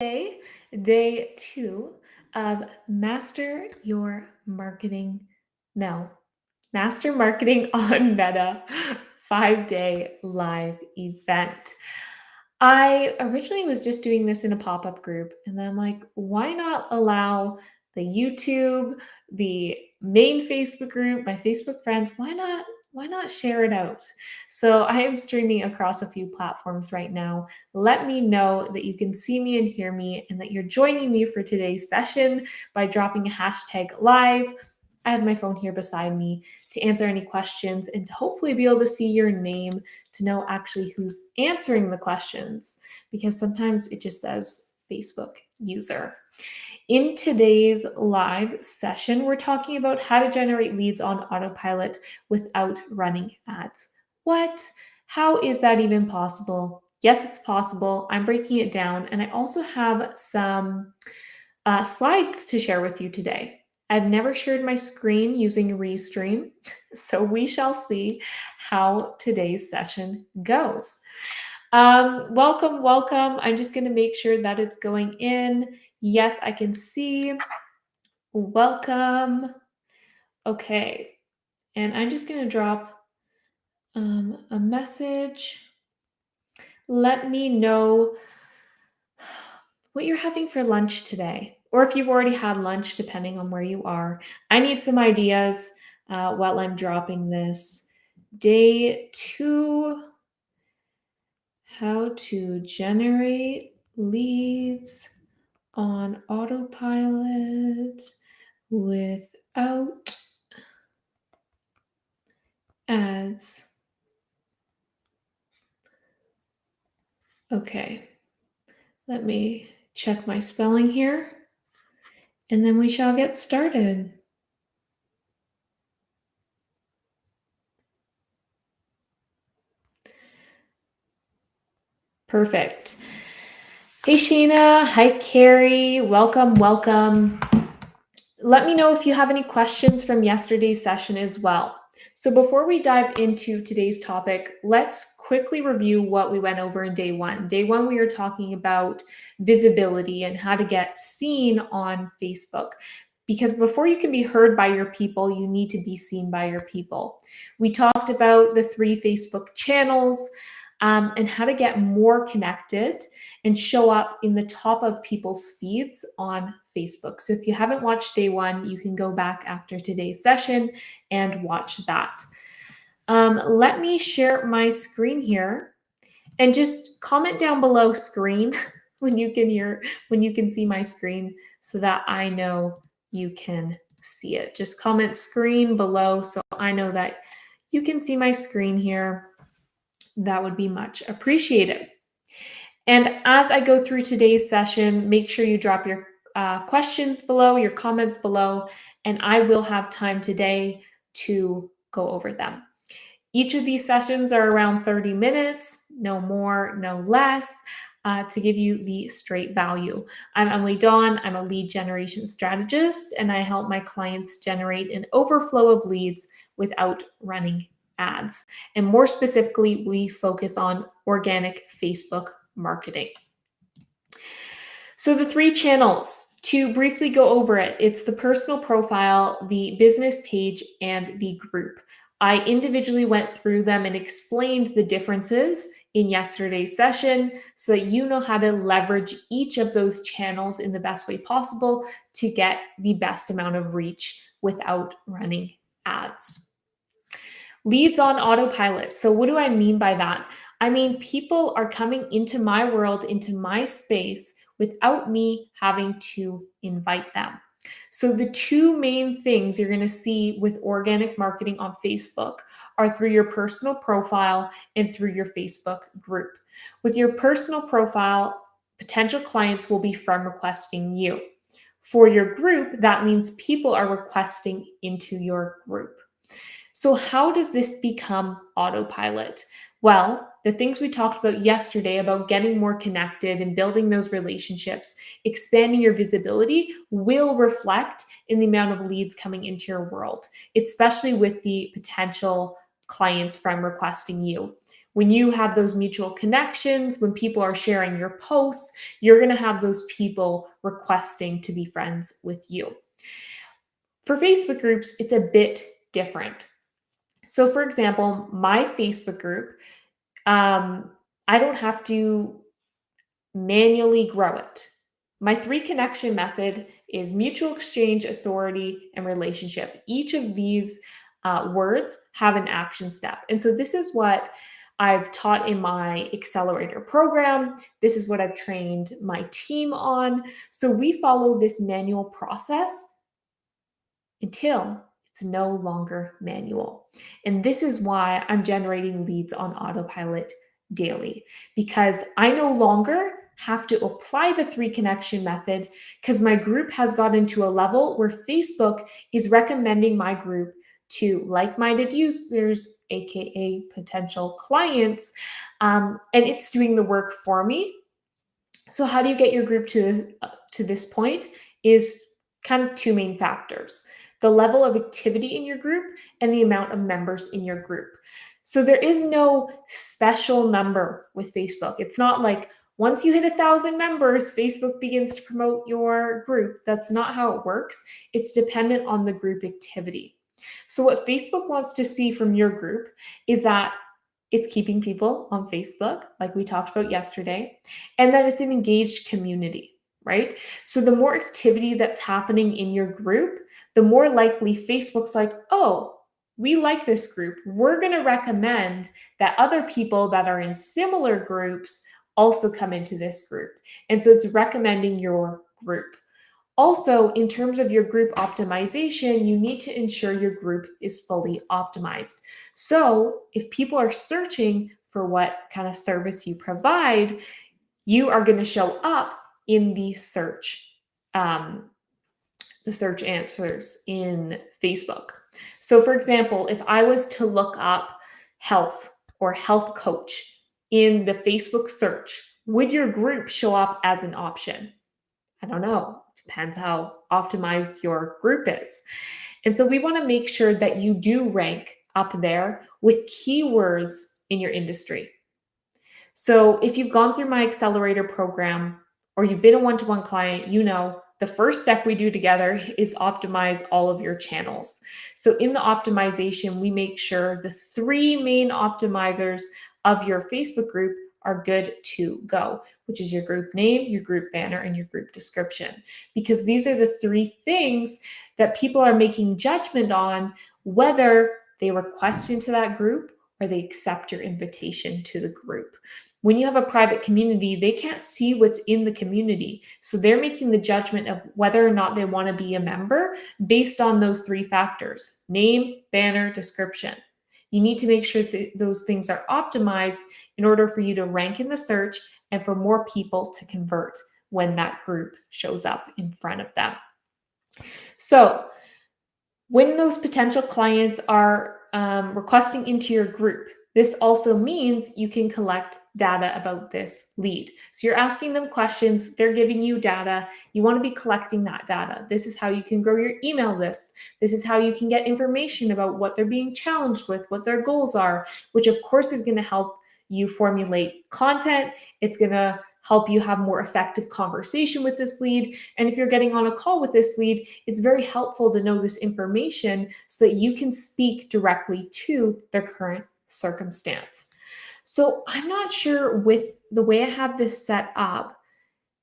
Today, day two of Master Your Marketing. No, Master Marketing on Meta 5-day live event. I originally was just doing this in a pop up group, and then I'm like, why not allow the YouTube, the main Facebook group, my Facebook friends? Why not share it out? So I am streaming across a few platforms right now. Let me know that you can see me and hear me and that you're joining me for today's session by dropping a hashtag live. I have my phone here beside me to answer any questions and to hopefully be able to see your name to know actually who's answering the questions, because sometimes it just says Facebook user. In today's live session, we're talking about how to generate leads on autopilot without running ads. What? How is that even possible? Yes, it's possible. I'm breaking it down, and I also have some slides to share with you today. I've never shared my screen using Restream, so we shall see how today's session goes. Welcome. I'm just going to make sure that it's going in. Yes, I can see. Welcome. Okay. And I'm just going to drop a message. Let me know what you're having for lunch today, or if you've already had lunch, depending on where you are. I need some ideas while I'm dropping this. Day 2, how to generate leads on autopilot without ads. Okay, let me check my spelling here, and then we shall get started. Perfect. Hey Shayna, hi Carrie, welcome. Let me know if you have any questions from yesterday's session as well. So before we dive into today's topic, let's quickly review what we went over in day 1. Day 1, we were talking about visibility and how to get seen on Facebook. Because before you can be heard by your people, you need to be seen by your people. We talked about the 3 Facebook channels and how to get more connected and show up in the top of people's feeds on Facebook. So if you haven't watched day 1, you can go back after today's session and watch that. Let me share my screen here, and just comment down below screen when you can see my screen, so that I know you can see it. Just comment screen below so I know that you can see my screen here. That would be much appreciated. And as I go through today's session, make sure you drop your questions below, your comments below, and I will have time today to go over them. Each of these sessions are around 30 minutes, no more, no less, to give you the straight value. I'm Emily Dawn. I'm a lead generation strategist, and I help my clients generate an overflow of leads without running ads. And more specifically, we focus on organic Facebook marketing. So the 3 channels, to briefly go over it, it's the personal profile, the business page, and the group. I individually went through them and explained the differences in yesterday's session so that you know how to leverage each of those channels in the best way possible to get the best amount of reach without running ads. Leads on autopilot. So what do I mean by that? I mean, people are coming into my world, into my space, without me having to invite them. So the 2 main things you're going to see with organic marketing on Facebook are through your personal profile and through your Facebook group. With your personal profile, potential clients will be from requesting you. For your group, that means people are requesting into your group. So how does this become autopilot? Well, the things we talked about yesterday about getting more connected and building those relationships, expanding your visibility will reflect in the amount of leads coming into your world, especially with the potential clients from requesting you. When you have those mutual connections, when people are sharing your posts, you're going to have those people requesting to be friends with you. For Facebook groups, it's a bit different. So, for example, my Facebook group, I don't have to manually grow it. My 3 connection method is mutual exchange, authority, and relationship. Each of these words have an action step. And so this is what I've taught in my accelerator program. This is what I've trained my team on. So we follow this manual process until it's no longer manual. And this is why I'm generating leads on autopilot daily, because I no longer have to apply the 3 connection method, because my group has gotten to a level where Facebook is recommending my group to like-minded users, aka potential clients, and it's doing the work for me. So how do you get your group to this point is kind of 2 main factors: the level of activity in your group and the amount of members in your group. So there is no special number with Facebook. It's not like once you hit 1,000 members, Facebook begins to promote your group. That's not how it works. It's dependent on the group activity. So what Facebook wants to see from your group is that it's keeping people on Facebook, like we talked about yesterday, and that it's an engaged community, right? So the more activity that's happening in your group, the more likely Facebook's like, oh, we like this group. We're going to recommend that other people that are in similar groups also come into this group. And so it's recommending your group. Also, in terms of your group optimization, you need to ensure your group is fully optimized. So if people are searching for what kind of service you provide, you are going to show up in the search answers in Facebook. So for example, if I was to look up health or health coach in the Facebook search, would your group show up as an option? I don't know. Depends how optimized your group is. And so we want to make sure that you do rank up there with keywords in your industry. So if you've gone through my accelerator program or you've been a one-to-one client, you know the first step we do together is optimize all of your channels. So in the optimization, we make sure the 3 main optimizers of your Facebook group are good to go, which is your group name, your group banner, and your group description. Because these are the 3 things that people are making judgment on whether they request into that group or they accept your invitation to the group. When you have a private community, they can't see what's in the community. So they're making the judgment of whether or not they want to be a member based on those 3 factors: name, banner, description. You need to make sure that those things are optimized in order for you to rank in the search and for more people to convert when that group shows up in front of them. So when those potential clients are requesting into your group, this also means you can collect data about this lead. So you're asking them questions, they're giving you data. You want to be collecting that data. This is how you can grow your email list. This is how you can get information about what they're being challenged with, what their goals are, which of course is going to help you formulate content. It's going to help you have more effective conversation with this lead. And if you're getting on a call with this lead, it's very helpful to know this information so that you can speak directly to their current circumstance. So I'm not sure with the way I have this set up,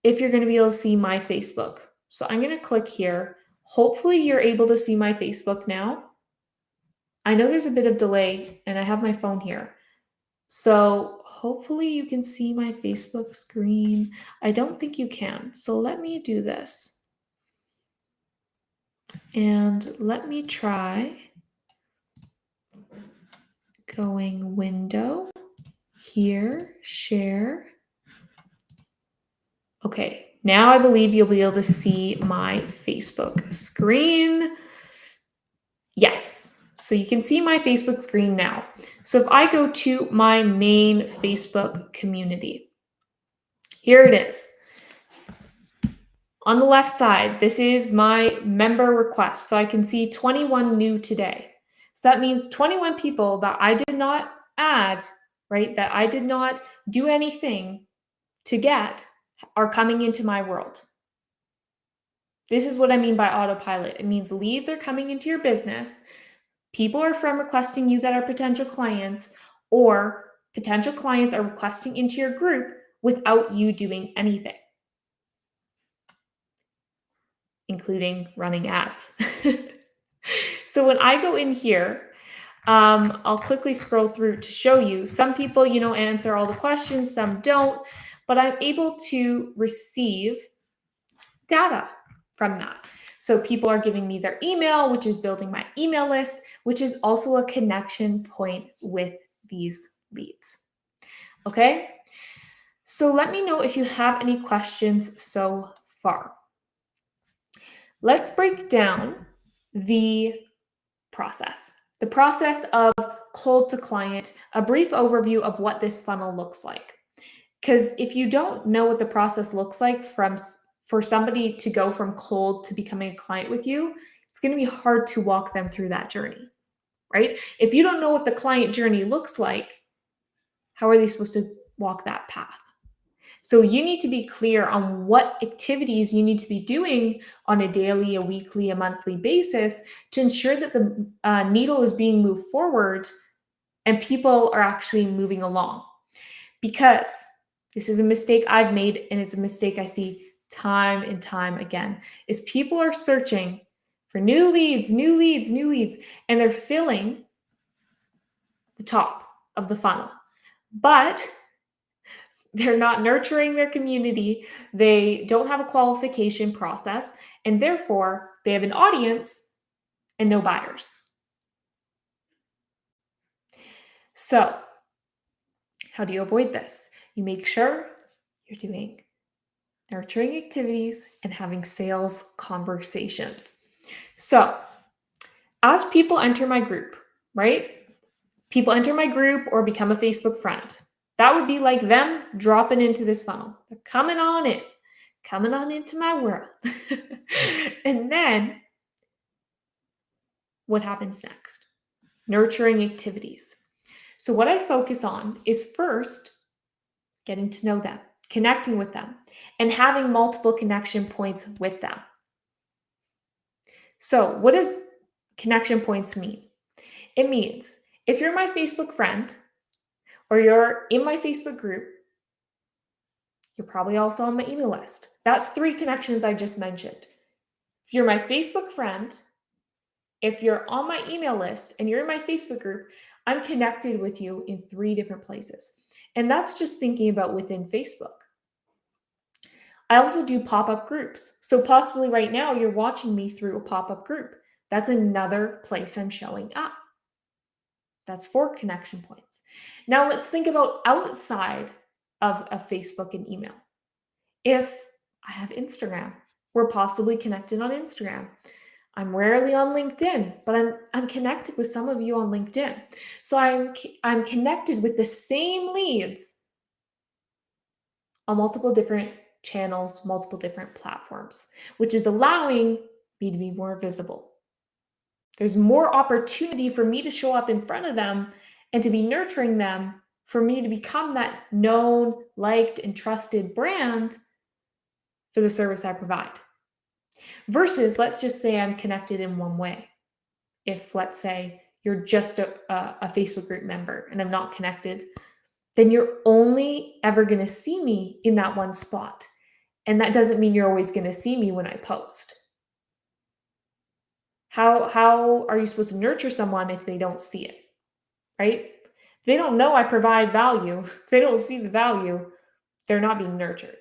if you're going to be able to see my Facebook. So I'm going to click here. Hopefully you're able to see my Facebook now. I know there's a bit of delay and I have my phone here. So hopefully you can see my Facebook screen. I don't think you can. So let me do this. And let me try going window, here, share. Okay, now I believe you'll be able to see my Facebook screen. Yes, so you can see my Facebook screen now. So if I go to my main Facebook community, here it is. On the left side, this is my member request. So I can see 21 new today. So that means 21 people that I did not add right, that I did not do anything to get are coming into my world. This is what I mean by autopilot. It means leads are coming into your business, people are from requesting you that are potential clients, or potential clients are requesting into your group without you doing anything, including running ads. So when I go in here, I'll quickly scroll through to show you. Some people, answer all the questions, some don't, but I'm able to receive data from that. So people are giving me their email, which is building my email list, which is also a connection point with these leads. Okay? So let me know if you have any questions so far. Let's break down the process. The process of cold to client, a brief overview of what this funnel looks like. Because if you don't know what the process looks like for somebody to go from cold to becoming a client with you, it's going to be hard to walk them through that journey, right? If you don't know what the client journey looks like, how are they supposed to walk that path? So you need to be clear on what activities you need to be doing on a daily, a weekly, a monthly basis to ensure that the needle is being moved forward and people are actually moving along. Because this is a mistake I've made, and it's a mistake I see time and time again, is people are searching for new leads, and they're filling the top of the funnel. But they're not nurturing their community, they don't have a qualification process, and therefore they have an audience and no buyers. So, how do you avoid this? You make sure you're doing nurturing activities and having sales conversations. So, as people enter my group, right? People enter my group or become a Facebook friend. That would be like them dropping into this funnel. They're coming on into my world. And then what happens next? Nurturing activities. So, what I focus on is first getting to know them, connecting with them, and having multiple connection points with them. So, what does connection points mean? It means if you're my Facebook friend or you're in my Facebook group, you're probably also on my email list. That's 3 connections I just mentioned. If you're my Facebook friend, if you're on my email list and you're in my Facebook group, I'm connected with you in 3 different places. And that's just thinking about within Facebook. I also do pop-up groups. So possibly right now you're watching me through a pop-up group. That's another place I'm showing up. That's 4 connection points. Now let's think about outside of Facebook and email. If I have Instagram, we're possibly connected on Instagram. I'm rarely on LinkedIn, but I'm connected with some of you on LinkedIn. So I'm connected with the same leads on multiple different channels, multiple different platforms, which is allowing me to be more visible. There's more opportunity for me to show up in front of them and to be nurturing them, for me to become that known, liked, and trusted brand for the service I provide. Versus, let's just say I'm connected in one way. If, let's say, you're just a Facebook group member and I'm not connected, then you're only ever going to see me in that one spot. And that doesn't mean you're always going to see me when I post. How are you supposed to nurture someone if they don't see it, right? If they don't know I provide value, if they don't see the value, they're not being nurtured.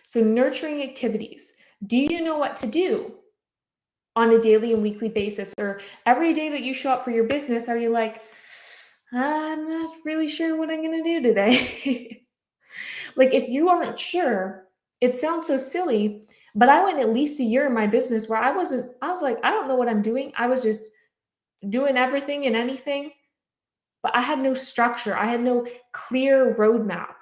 So nurturing activities. Do you know what to do on a daily and weekly basis? Or every day that you show up for your business, are you like, I'm not really sure what I'm going to do today? Like, if you aren't sure, it sounds so silly, but I went at least a year in my business where I was like, I don't know what I'm doing. I was just doing everything and anything, but I had no structure. I had no clear roadmap.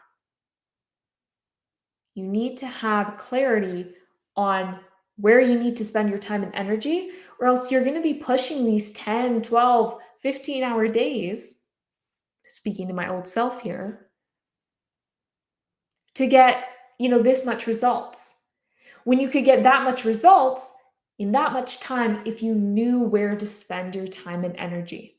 You need to have clarity on where you need to spend your time and energy, or else you're going to be pushing these 10, 12, 15-hour days. speaking to my old self here, to get, this much results. When you could get that much results in that much time if you knew where to spend your time and energy.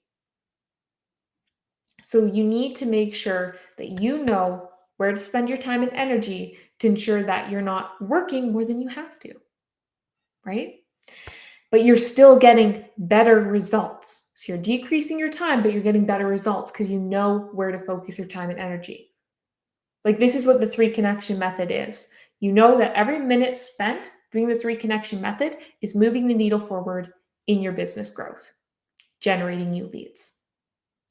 So you need to make sure that you know where to spend your time and energy to ensure that you're not working more than you have to, right? But you're still getting better results. So you're decreasing your time, but you're getting better results because you know where to focus your time and energy. Like, this is what the 3 connection method is. You know that every minute spent doing the 3 connection method is moving the needle forward in your business growth, generating new leads.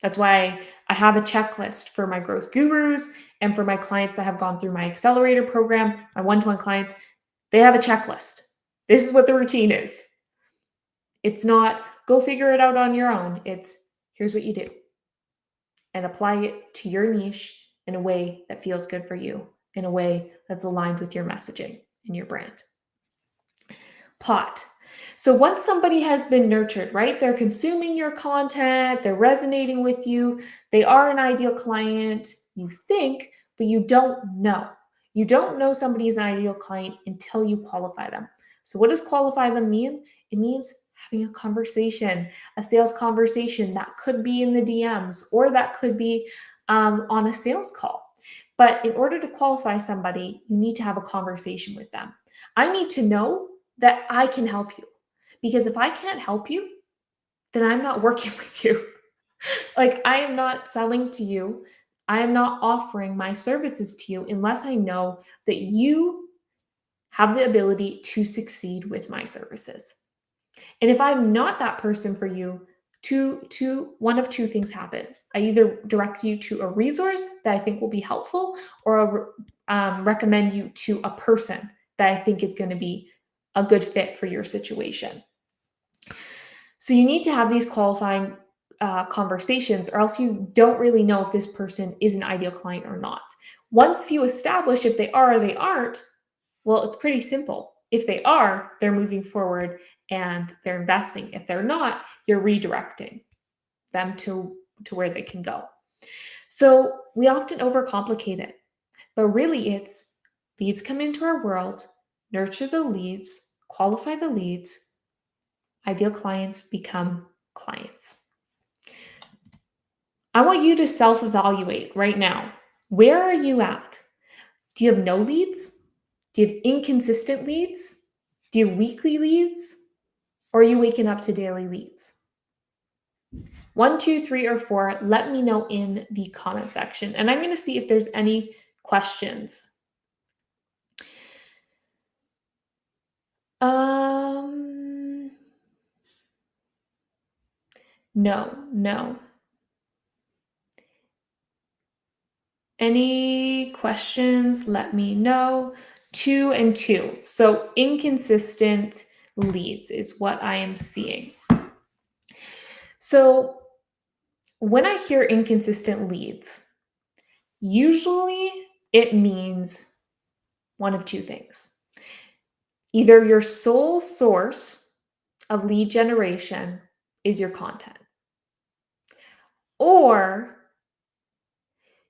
That's why I have a checklist for my growth gurus and for my clients that have gone through my accelerator program, my one-to-one clients. They have a checklist. This is what the routine is. It's not go figure it out on your own. It's here's what you do and apply it to your niche in a way that feels good for you, in a way that's aligned with your messaging and your brand. Pot. So once somebody has been nurtured, right? They're consuming your content, they're resonating with you, they are an ideal client, you think, but you don't know. You don't know somebody is an ideal client until you qualify them. So what does qualify them mean? It means having a conversation, a sales conversation that could be in the DMs or that could be on a sales call. But in order to qualify somebody, you need to have a conversation with them. I need to know that I can help you. Because if I can't help you, then I'm not working with you. Like, I am not selling to you. I am not offering my services to you unless I know that you have the ability to succeed with my services. And if I'm not that person for you, one of two things happen. I either direct you to a resource that I think will be helpful, or recommend you to a person that I think is going to be a good fit for your situation. So you need to have these qualifying conversations, or else you don't really know if this person is an ideal client or not. Once you establish if they are or they aren't, well, it's pretty simple. If they are, they're moving forward and they're investing. If they're not, you're redirecting them to where they can go. So we often overcomplicate it, but really it's leads come into our world, nurture the leads, qualify the leads, ideal clients become clients. I want you to self-evaluate right now. Where are you at? Do you have no leads? Do you have inconsistent leads? Do you have weekly leads? Or are you waking up to daily leads? 1, 2, 3, or 4, let me know in the comment section. And I'm going to see if there's any questions. No. Any questions? Let me know. 2 and 2. So inconsistent leads is what I am seeing. So when I hear inconsistent leads, usually it means one of two things. Either your sole source of lead generation is your content, or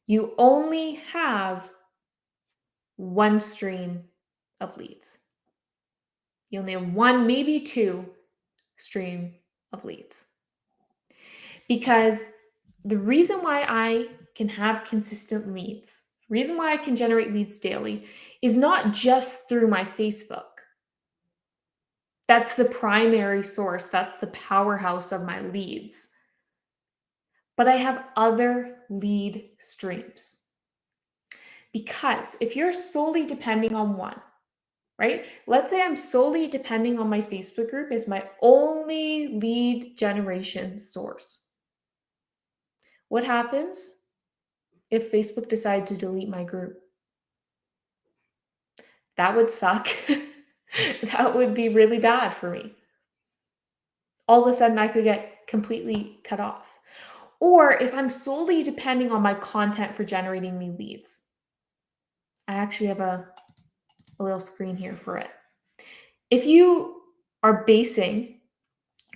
you only have one stream of leads. You only have one, maybe 2 stream of leads. Because the reason why I can have consistent leads, the reason why I can generate leads daily is not just through my Facebook. That's the primary source. That's the powerhouse of my leads. But I have other lead streams. Because if you're solely depending on one, right? Let's say I'm solely depending on my Facebook group as my only lead generation source. What happens if Facebook decided to delete my group? That would suck. That would be really bad for me. All of a sudden, I could get completely cut off. Or if I'm solely depending on my content for generating me leads, I actually have a little screen here for it. If you are basing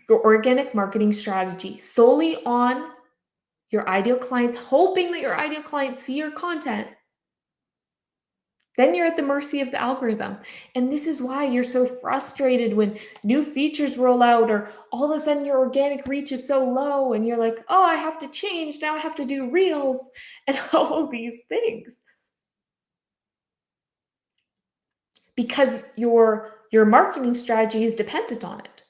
your organic marketing strategy solely on your ideal clients, hoping that your ideal clients see your content, then you're at the mercy of the algorithm. And this is why you're so frustrated when new features roll out, or all of a sudden your organic reach is so low and you're like, oh, I have to change. Now I have to do reels and all these things. Because your marketing strategy is dependent on it.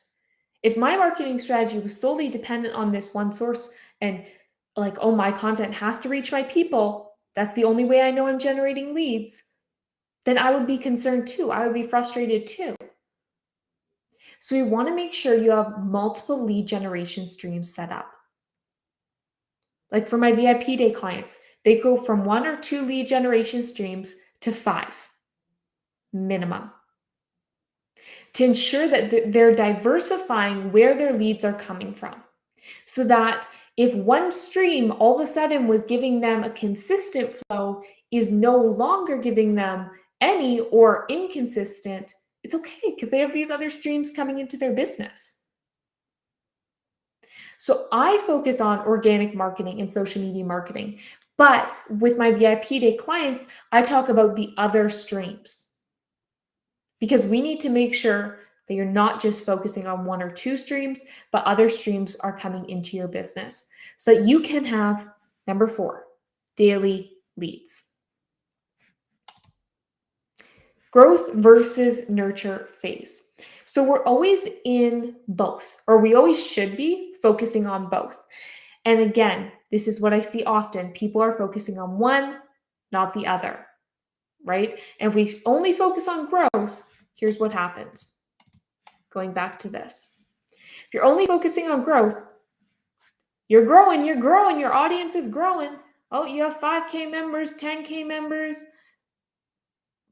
If my marketing strategy was solely dependent on this one source and like, oh, my content has to reach my people, that's the only way I know I'm generating leads, then I would be concerned too. I would be frustrated too. So we want to make sure you have multiple lead generation streams set up. Like for my VIP day clients, they go from 1 or 2 lead generation streams to 5 minimum, to ensure that they're diversifying where their leads are coming from. So that if one stream all of a sudden was giving them a consistent flow, is no longer giving them any or inconsistent, it's okay because they have these other streams coming into their business. So I focus on organic marketing and social media marketing. But with my VIP day clients, I talk about the other streams, because we need to make sure that you're not just focusing on 1 or 2 streams, but other streams are coming into your business so that you can have, number 4, daily leads. Growth versus nurture phase. So we're always in both, or we always should be focusing on both. And again, this is what I see often. People are focusing on one, not the other, right? And if we only focus on growth, here's what happens. Going back to this. If you're only focusing on growth, you're growing, your audience is growing. Oh, you have 5K members, 10K members,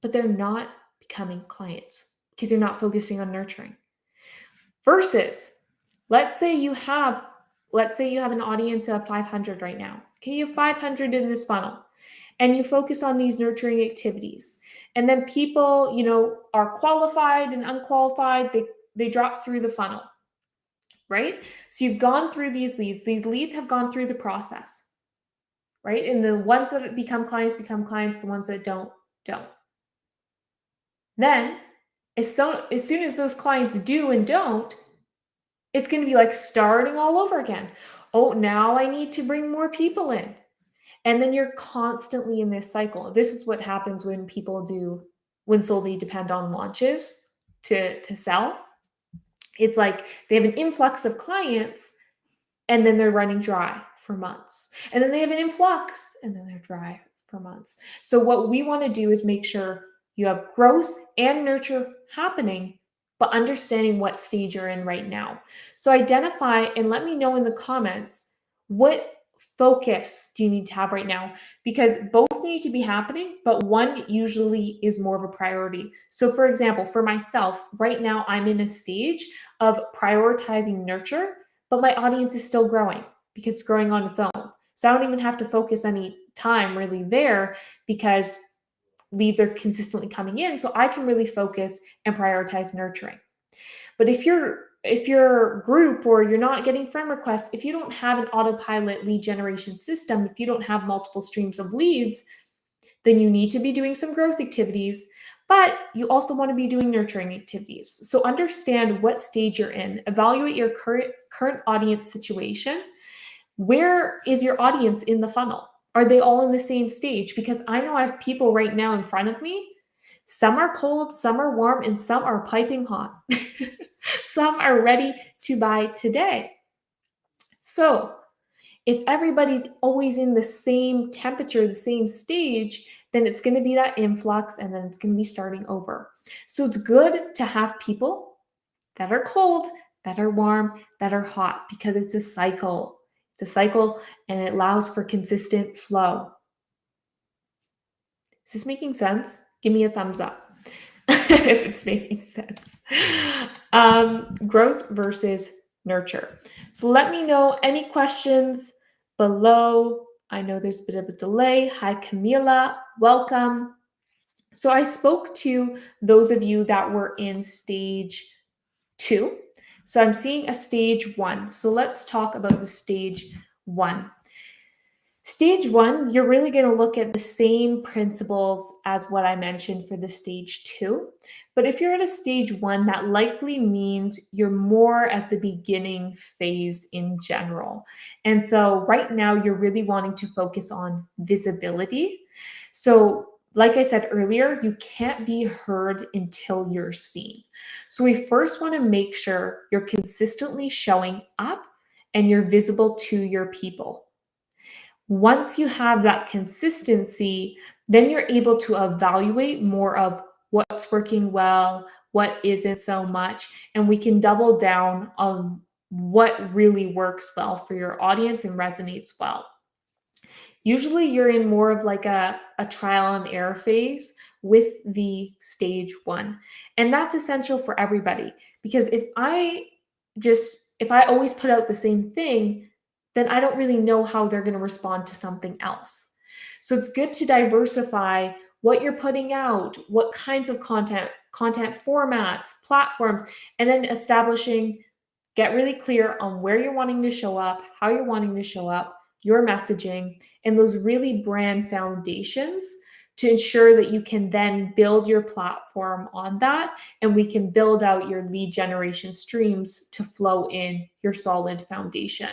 but they're not becoming clients because you're not focusing on nurturing. Versus, let's say you have an audience of 500 right now. Okay, you have 500 in this funnel and you focus on these nurturing activities. And then people, are qualified and unqualified, they drop through the funnel, right? So you've gone through these leads. These leads have gone through the process, right? And the ones that become clients, the ones that don't. Then, as soon as those clients do and don't, it's going to be like starting all over again. Oh, now I need to bring more people in. And then you're constantly in this cycle. This is what happens when solely depend on launches to sell. It's like they have an influx of clients and then they're running dry for months. And then they have an influx and then they're dry for months. So what we want to do is make sure you have growth and nurture happening, but understanding what stage you're in right now. So identify and let me know in the comments, what focus do you need to have right now? Because both need to be happening, but one usually is more of a priority. So for example, for myself, right now I'm in a stage of prioritizing nurture, but my audience is still growing because it's growing on its own. So I don't even have to focus any time really there because leads are consistently coming in. So I can really focus and prioritize nurturing. But if your group or you're not getting friend requests, if you don't have an autopilot lead generation system, if you don't have multiple streams of leads, then you need to be doing some growth activities, but you also want to be doing nurturing activities. So understand what stage you're in, evaluate your current audience situation. Where is your audience in the funnel? Are they all in the same stage? Because I know I have people right now in front of me. Some are cold, some are warm, and some are piping hot. Some are ready to buy today. So if everybody's always in the same temperature, the same stage, then it's going to be that influx and then it's going to be starting over. So it's good to have people that are cold, that are warm, that are hot, because it's a cycle. It's a cycle and it allows for consistent flow. Is this making sense? Give me a thumbs up if it's making sense. Growth versus nurture. So let me know any questions below. I know there's a bit of a delay. Hi, Camila. Welcome. So I spoke to those of you that were in stage 2. So I'm seeing a stage 1. So let's talk about the stage 1. Stage one, you're really going to look at the same principles as what I mentioned for the stage two. But if you're at a stage one, that likely means you're more at the beginning phase in general. And so right now, you're really wanting to focus on visibility. So, like I said earlier, you can't be heard until you're seen. So, we first want to make sure you're consistently showing up and you're visible to your people. Once you have that consistency, then you're able to evaluate more of what's working well, what isn't so much, and we can double down on what really works well for your audience and resonates well. Usually you're in more of like a trial and error phase with the stage one. And that's essential for everybody because if I always put out the same thing, then I don't really know how they're going to respond to something else. So it's good to diversify what you're putting out, what kinds of content formats, platforms, and then get really clear on where you're wanting to show up, how you're wanting to show up, your messaging, and those really brand foundations to ensure that you can then build your platform on that and we can build out your lead generation streams to flow in your solid foundation.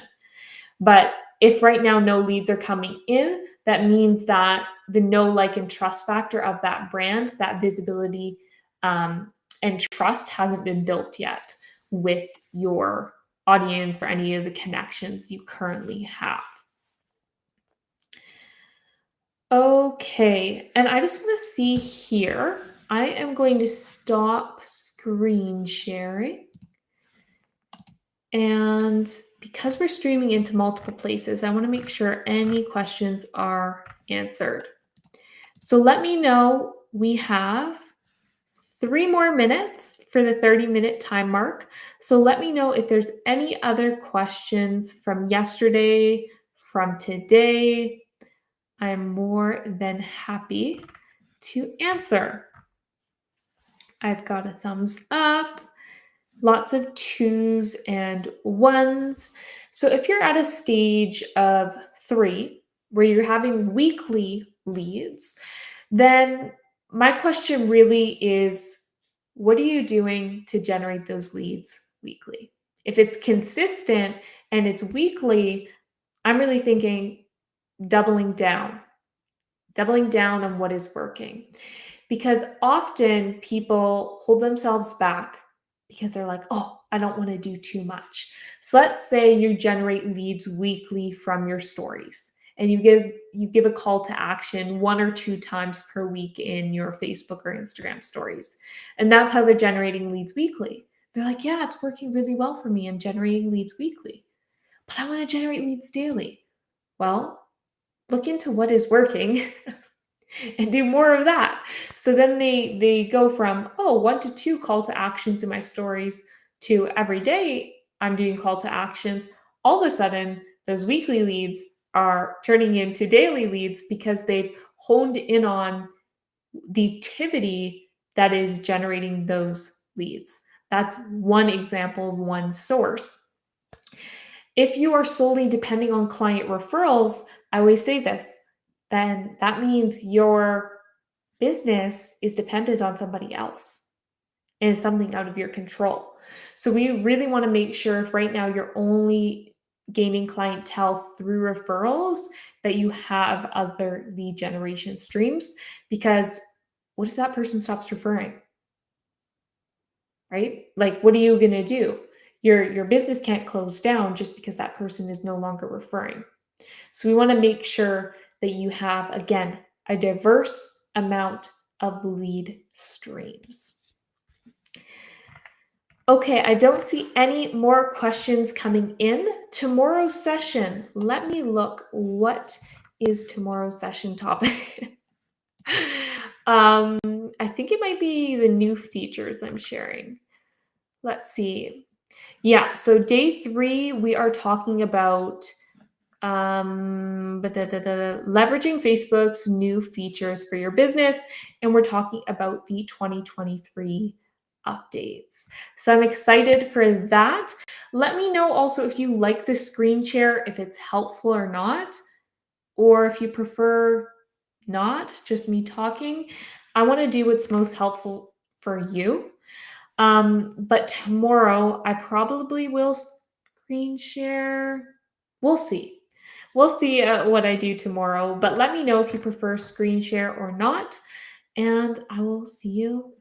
But if right now no leads are coming in, that means that the know, like, and trust factor of that brand, that visibility and trust hasn't been built yet with your audience or any of the connections you currently have. Okay, and I just want to see here. I am going to stop screen sharing. And because we're streaming into multiple places, I want to make sure any questions are answered. So let me know. We have 3 more minutes for the 30-minute time mark. So let me know if there's any other questions from yesterday, from today. I'm more than happy to answer. I've got a thumbs up. Lots of 2s and 1s. So if you're at a stage of 3 where you're having weekly leads, then my question really is, what are you doing to generate those leads weekly? If it's consistent and it's weekly, I'm really thinking doubling down on what is working. Because often people hold themselves back because they're like, oh, I don't want to do too much. So let's say you generate leads weekly from your stories and you give a call to action 1 or 2 times per week in your Facebook or Instagram stories. And that's how they're generating leads weekly. They're like, yeah, it's working really well for me. I'm generating leads weekly, but I want to generate leads daily. Well, look into what is working and do more of that. So then they go from, oh, 1 to 2 calls to actions in my stories to every day I'm doing call to actions. All of a sudden, those weekly leads are turning into daily leads because they've honed in on the activity that is generating those leads. That's one example of one source. If you are solely depending on client referrals, I always say this, then that means your business is dependent on somebody else and something out of your control. So we really want to make sure if right now you're only gaining clientele through referrals, that you have other lead generation streams, because what if that person stops referring? Right? Like, what are you going to do? Your business can't close down just because that person is no longer referring. So we want to make sure that you have, again, a diverse amount of lead streams. Okay, I don't see any more questions coming in. Tomorrow's session, let me look. What is tomorrow's session topic? I think it might be the new features I'm sharing. Let's see. Yeah, so day 3, we are talking about leveraging Facebook's new features for your business, and we're talking about the 2023 updates. So I'm excited for that. Let me know also if you like the screen share, if it's helpful or not. or if you prefer not, just me talking, I want to do what's most helpful for you. But tomorrow I probably will screen share. We'll see. We'll see what I do tomorrow, but let me know if you prefer screen share or not, and I will see you